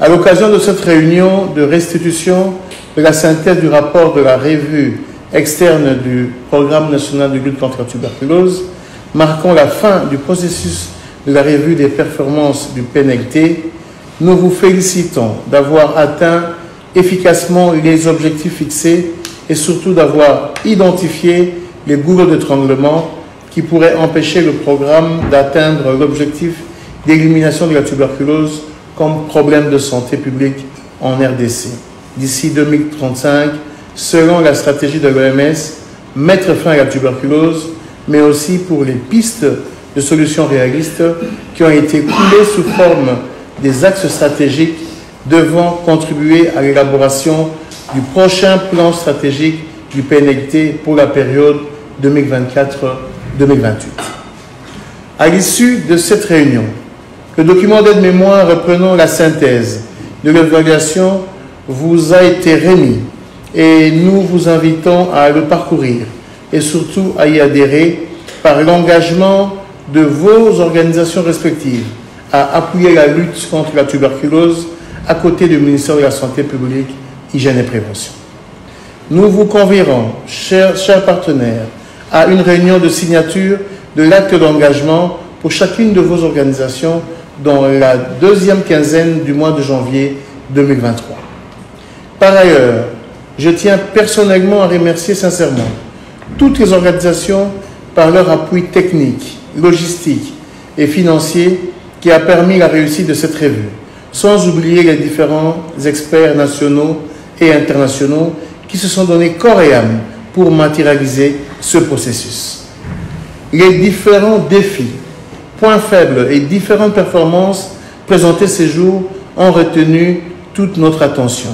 À l'occasion de cette réunion de restitution de la synthèse du rapport de la revue externe du Programme national de lutte contre la tuberculose, marquant la fin du processus de la revue des performances du PNLT, nous vous félicitons d'avoir atteint efficacement les objectifs fixés et surtout d'avoir identifié les goulets d'étranglement qui pourraient empêcher le programme d'atteindre l'objectif d'élimination de la tuberculose comme problème de santé publique en RDC. D'ici 2035, selon la stratégie de l'OMS, mettre fin à la tuberculose, mais aussi pour les pistes de solutions réalistes qui ont été coulées sous forme des axes stratégiques devant contribuer à l'élaboration du prochain plan stratégique du PNLT pour la période 2024-2028. À l'issue de cette réunion, le document d'aide-mémoire reprenant la synthèse de l'évaluation vous a été remis et nous vous invitons à le parcourir et surtout à y adhérer par l'engagement de vos organisations respectives à appuyer la lutte contre la tuberculose à côté du ministère de la Santé publique, Hygiène et Prévention. Nous vous convierons, chers partenaires, à une réunion de signature de l'acte d'engagement pour chacune de vos organisations dans la deuxième quinzaine du mois de janvier 2023. Par ailleurs, je tiens personnellement à remercier sincèrement toutes les organisations par leur appui technique, logistique et financier qui a permis la réussite de cette revue, sans oublier les différents experts nationaux et internationaux qui se sont donnés corps et âme pour matérialiser ce processus. Les différents défis, points faibles et différentes performances présentées ces jours ont retenu toute notre attention,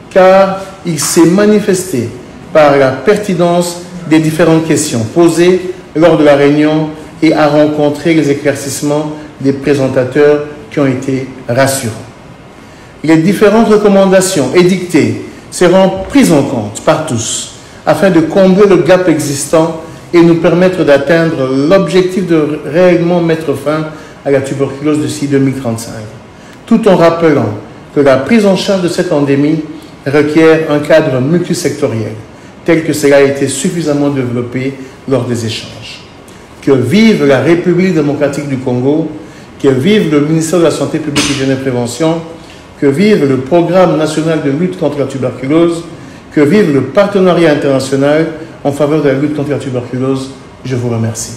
car il s'est manifesté par la pertinence des différentes questions posées lors de la réunion et a rencontré les éclaircissements des présentateurs qui ont été rassurants. Les différentes recommandations édictées seront prises en compte par tous afin de combler le gap existant et nous permettre d'atteindre l'objectif de réellement mettre fin à la tuberculose d'ici 2035, tout en rappelant que la prise en charge de cette endémie requiert un cadre multisectoriel, tel que cela a été suffisamment développé lors des échanges. Que vive la République démocratique du Congo, que vive le ministère de la Santé publique, Hygiène et Prévention, que vive le Programme national de lutte contre la tuberculose, que vive le partenariat international en faveur de la lutte contre la tuberculose. Je vous remercie.